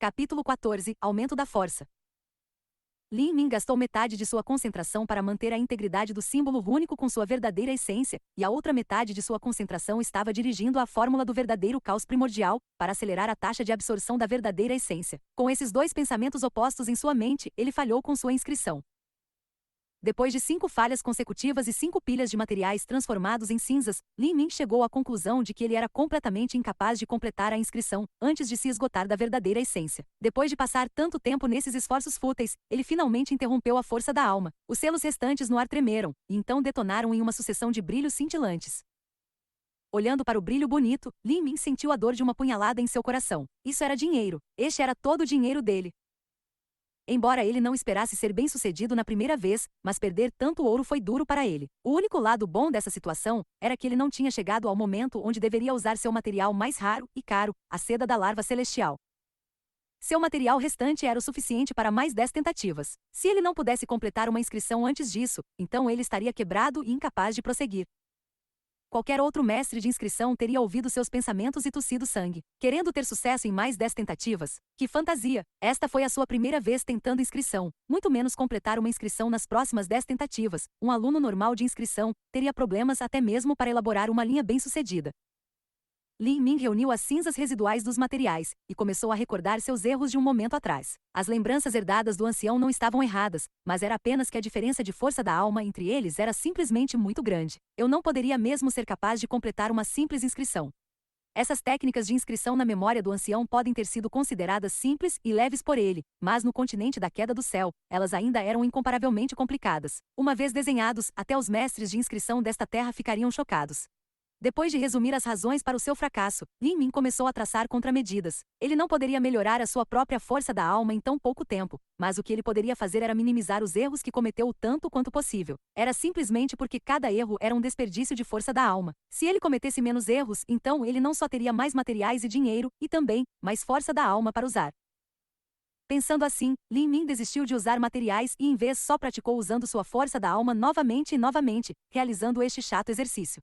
Capítulo 14 – Aumento da força. Lin Min gastou metade de sua concentração para manter a integridade do símbolo rúnico com sua verdadeira essência, e a outra metade de sua concentração estava dirigindo a fórmula do verdadeiro caos primordial, para acelerar a taxa de absorção da verdadeira essência. Com esses dois pensamentos opostos em sua mente, ele falhou com sua inscrição. Depois de 5 falhas consecutivas e 5 pilhas de materiais transformados em cinzas, Lin Min chegou à conclusão de que ele era completamente incapaz de completar a inscrição, antes de se esgotar da verdadeira essência. Depois de passar tanto tempo nesses esforços fúteis, ele finalmente interrompeu a força da alma. Os selos restantes no ar tremeram, e então detonaram em uma sucessão de brilhos cintilantes. Olhando para o brilho bonito, Lin Min sentiu a dor de uma punhalada em seu coração. Isso era dinheiro. Este era todo o dinheiro dele. Embora ele não esperasse ser bem-sucedido na primeira vez, mas perder tanto ouro foi duro para ele. O único lado bom dessa situação era que ele não tinha chegado ao momento onde deveria usar seu material mais raro e caro, a seda da larva celestial. Seu material restante era o suficiente para mais 10 tentativas. Se ele não pudesse completar uma inscrição antes disso, então ele estaria quebrado e incapaz de prosseguir. Qualquer outro mestre de inscrição teria ouvido seus pensamentos e tossido sangue, querendo ter sucesso em mais 10 tentativas. Que fantasia! Esta foi a sua primeira vez tentando inscrição, muito menos completar uma inscrição nas próximas 10 tentativas. Um aluno normal de inscrição teria problemas até mesmo para elaborar uma linha bem-sucedida. Lin Min reuniu as cinzas residuais dos materiais, e começou a recordar seus erros de um momento atrás. As lembranças herdadas do ancião não estavam erradas, mas era apenas que a diferença de força da alma entre eles era simplesmente muito grande. Eu não poderia mesmo ser capaz de completar uma simples inscrição. Essas técnicas de inscrição na memória do ancião podem ter sido consideradas simples e leves por ele, mas no continente da queda do céu, elas ainda eram incomparavelmente complicadas. Uma vez desenhados, até os mestres de inscrição desta terra ficariam chocados. Depois de resumir as razões para o seu fracasso, Lin Min começou a traçar contramedidas. Ele não poderia melhorar a sua própria força da alma em tão pouco tempo, mas o que ele poderia fazer era minimizar os erros que cometeu o tanto quanto possível. Era simplesmente porque cada erro era um desperdício de força da alma. Se ele cometesse menos erros, então ele não só teria mais materiais e dinheiro, e também mais força da alma para usar. Pensando assim, Lin Min desistiu de usar materiais e em vez só praticou usando sua força da alma novamente e novamente, realizando este chato exercício.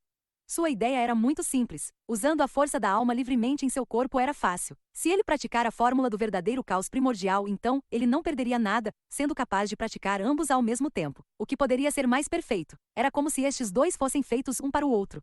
Sua ideia era muito simples. Usando a força da alma livremente em seu corpo era fácil. Se ele praticar a fórmula do verdadeiro caos primordial, então, ele não perderia nada, sendo capaz de praticar ambos ao mesmo tempo. O que poderia ser mais perfeito? Era como se estes dois fossem feitos um para o outro.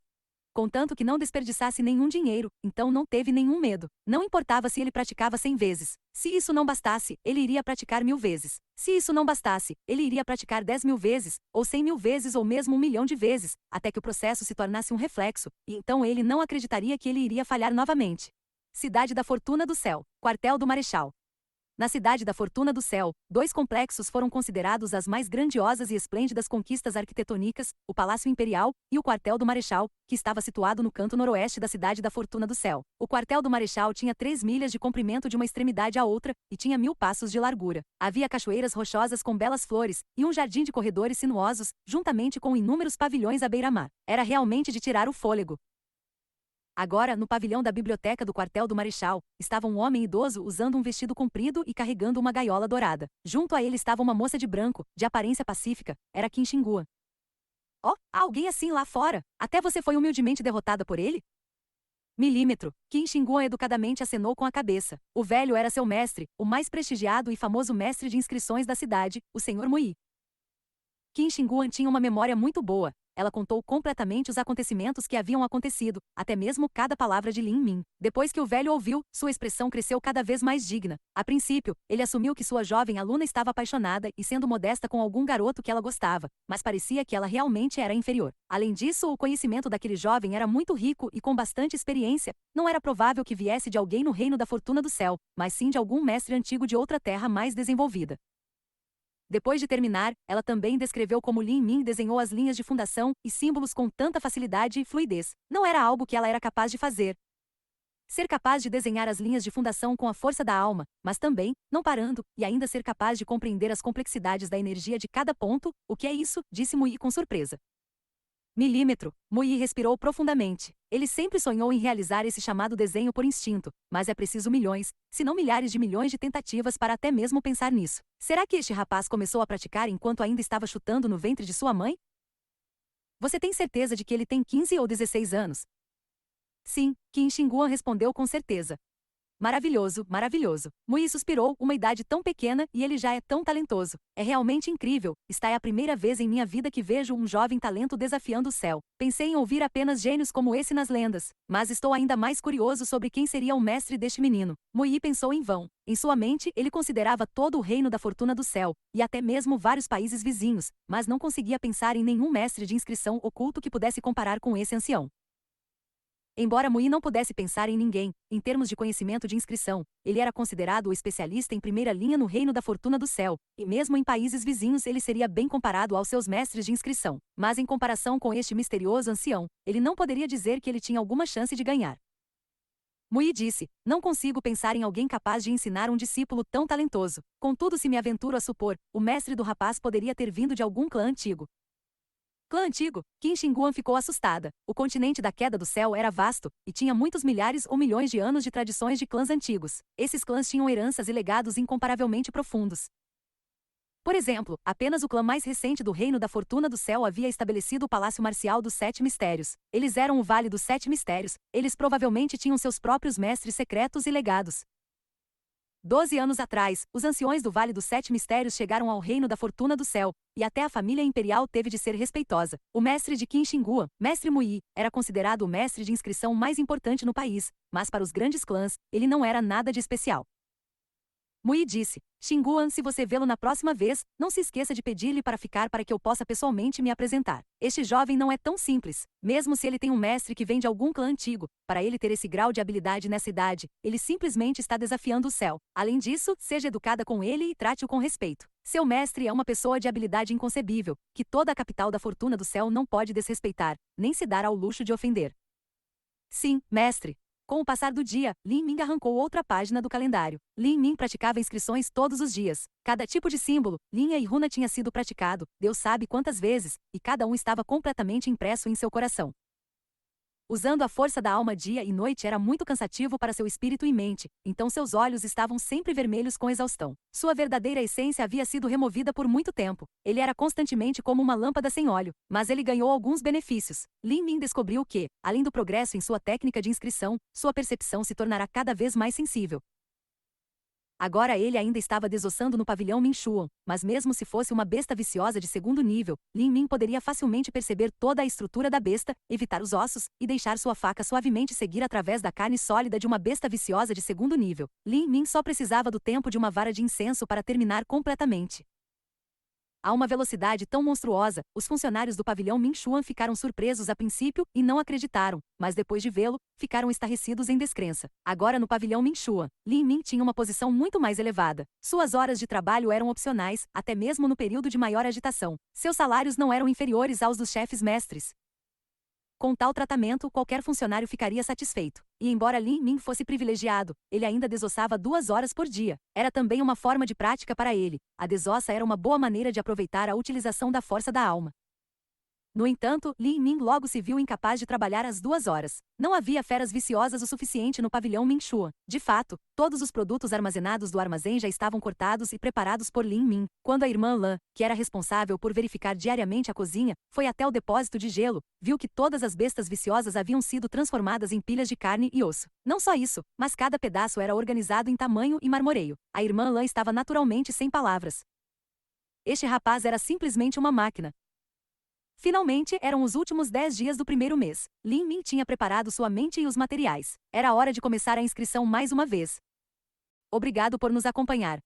Contanto que não desperdiçasse nenhum dinheiro, então não teve nenhum medo. Não importava se ele praticava 100 vezes. Se isso não bastasse, ele iria praticar 1000 vezes. Se isso não bastasse, ele iria praticar 10.000 vezes, ou 100.000 vezes ou mesmo 1 milhão de vezes, até que o processo se tornasse um reflexo, e então ele não acreditaria que ele iria falhar novamente. Cidade da Fortuna do Céu, Quartel do Marechal. Na Cidade da Fortuna do Céu, 2 complexos foram considerados as mais grandiosas e esplêndidas conquistas arquitetônicas, o Palácio Imperial e o Quartel do Marechal, que estava situado no canto noroeste da Cidade da Fortuna do Céu. O Quartel do Marechal tinha 3 milhas de comprimento de uma extremidade à outra, e tinha 1000 passos de largura. Havia cachoeiras rochosas com belas flores, e um jardim de corredores sinuosos, juntamente com inúmeros pavilhões à beira-mar. Era realmente de tirar o fôlego. Agora, no pavilhão da biblioteca do quartel do Marechal, estava um homem idoso usando um vestido comprido e carregando uma gaiola dourada. Junto a ele estava uma moça de branco, de aparência pacífica, era Qin Xingguan. Oh, há alguém assim lá fora? Até você foi humildemente derrotada por ele? Milímetro. Qin Xingguan educadamente acenou com a cabeça. O velho era seu mestre, o mais prestigiado e famoso mestre de inscrições da cidade, o Sr. Mui. Qin Xingguan tinha uma memória muito boa. Ela contou completamente os acontecimentos que haviam acontecido, até mesmo cada palavra de Lin Min. Depois que o velho ouviu, sua expressão cresceu cada vez mais digna. A princípio, ele assumiu que sua jovem aluna estava apaixonada e sendo modesta com algum garoto que ela gostava, mas parecia que ela realmente era inferior. Além disso, o conhecimento daquele jovem era muito rico e com bastante experiência. Não era provável que viesse de alguém no reino da Fortuna do Céu, mas sim de algum mestre antigo de outra terra mais desenvolvida. Depois de terminar, ela também descreveu como Lin Min desenhou as linhas de fundação e símbolos com tanta facilidade e fluidez. Não era algo que ela era capaz de fazer. Ser capaz de desenhar as linhas de fundação com a força da alma, mas também, não parando, e ainda ser capaz de compreender as complexidades da energia de cada ponto. O que é isso? Disse Mui com surpresa. Milímetro. Mui respirou profundamente. Ele sempre sonhou em realizar esse chamado desenho por instinto, mas é preciso milhões, se não milhares de milhões de tentativas para até mesmo pensar nisso. Será que este rapaz começou a praticar enquanto ainda estava chutando no ventre de sua mãe? Você tem certeza de que ele tem 15 ou 16 anos? Sim, Qin Xingguan respondeu com certeza. Maravilhoso, maravilhoso. Mui suspirou, uma idade tão pequena e ele já é tão talentoso. É realmente incrível. Esta é a primeira vez em minha vida que vejo um jovem talento desafiando o céu. Pensei em ouvir apenas gênios como esse nas lendas, mas estou ainda mais curioso sobre quem seria o mestre deste menino. Mui pensou em vão. Em sua mente, ele considerava todo o reino da fortuna do céu, e até mesmo vários países vizinhos, mas não conseguia pensar em nenhum mestre de inscrição oculto que pudesse comparar com esse ancião. Embora Mui não pudesse pensar em ninguém, em termos de conhecimento de inscrição, ele era considerado o especialista em primeira linha no reino da fortuna do céu, e mesmo em países vizinhos ele seria bem comparado aos seus mestres de inscrição. Mas em comparação com este misterioso ancião, ele não poderia dizer que ele tinha alguma chance de ganhar. Mui disse, não consigo pensar em alguém capaz de ensinar um discípulo tão talentoso. Contudo, se me aventuro a supor, o mestre do rapaz poderia ter vindo de algum clã antigo. Clã antigo, Qin Shi Huang ficou assustada. O continente da queda do céu era vasto, e tinha muitos milhares ou milhões de anos de tradições de clãs antigos. Esses clãs tinham heranças e legados incomparavelmente profundos. Por exemplo, apenas o clã mais recente do Reino da Fortuna do Céu havia estabelecido o Palácio Marcial dos Sete Mistérios. Eles eram o Vale dos Sete Mistérios, eles provavelmente tinham seus próprios mestres secretos e legados. 12 anos atrás, os anciões do Vale dos Sete Mistérios chegaram ao Reino da Fortuna do Céu, e até a família imperial teve de ser respeitosa. O mestre de Qin Shi Huang, Mestre Mui, era considerado o mestre de inscrição mais importante no país, mas para os grandes clãs, ele não era nada de especial. Mui disse, Shi Huang, se você vê-lo na próxima vez, não se esqueça de pedir-lhe para ficar para que eu possa pessoalmente me apresentar. Este jovem não é tão simples. Mesmo se ele tem um mestre que vem de algum clã antigo, para ele ter esse grau de habilidade nessa idade, ele simplesmente está desafiando o céu. Além disso, seja educada com ele e trate-o com respeito. Seu mestre é uma pessoa de habilidade inconcebível, que toda a capital da fortuna do céu não pode desrespeitar, nem se dar ao luxo de ofender. Sim, mestre. Com o passar do dia, Lin Ming arrancou outra página do calendário. Lin Ming praticava inscrições todos os dias. Cada tipo de símbolo, linha e runa tinha sido praticado, Deus sabe quantas vezes, e cada um estava completamente impresso em seu coração. Usando a força da alma dia e noite era muito cansativo para seu espírito e mente, então seus olhos estavam sempre vermelhos com exaustão. Sua verdadeira essência havia sido removida por muito tempo. Ele era constantemente como uma lâmpada sem óleo, mas ele ganhou alguns benefícios. Lin Ming descobriu que, além do progresso em sua técnica de inscrição, sua percepção se tornará cada vez mais sensível. Agora ele ainda estava desossando no pavilhão Minchuan, mas mesmo se fosse uma besta viciosa de segundo nível, Lin Ming poderia facilmente perceber toda a estrutura da besta, evitar os ossos, e deixar sua faca suavemente seguir através da carne sólida de uma besta viciosa de segundo nível. Lin Ming só precisava do tempo de uma vara de incenso para terminar completamente. A uma velocidade tão monstruosa, os funcionários do pavilhão Minchuan ficaram surpresos a princípio e não acreditaram, mas depois de vê-lo, ficaram estarrecidos em descrença. Agora no pavilhão Minchuan, Lin Ming tinha uma posição muito mais elevada. Suas horas de trabalho eram opcionais, até mesmo no período de maior agitação. Seus salários não eram inferiores aos dos chefes mestres. Com tal tratamento, qualquer funcionário ficaria satisfeito. E embora Lin Ming fosse privilegiado, ele ainda desossava 2 horas por dia. Era também uma forma de prática para ele. A desossa era uma boa maneira de aproveitar a utilização da força da alma. No entanto, Lin Ming logo se viu incapaz de trabalhar as 2 horas. Não havia feras viciosas o suficiente no pavilhão Minchuan. De fato, todos os produtos armazenados do armazém já estavam cortados e preparados por Lin Ming. Quando a irmã Lan, que era responsável por verificar diariamente a cozinha, foi até o depósito de gelo, viu que todas as bestas viciosas haviam sido transformadas em pilhas de carne e osso. Não só isso, mas cada pedaço era organizado em tamanho e marmoreio. A irmã Lan estava naturalmente sem palavras. Este rapaz era simplesmente uma máquina. Finalmente, eram os últimos 10 dias do primeiro mês. Lin Ming tinha preparado sua mente e os materiais. Era hora de começar a inscrição mais uma vez. Obrigado por nos acompanhar.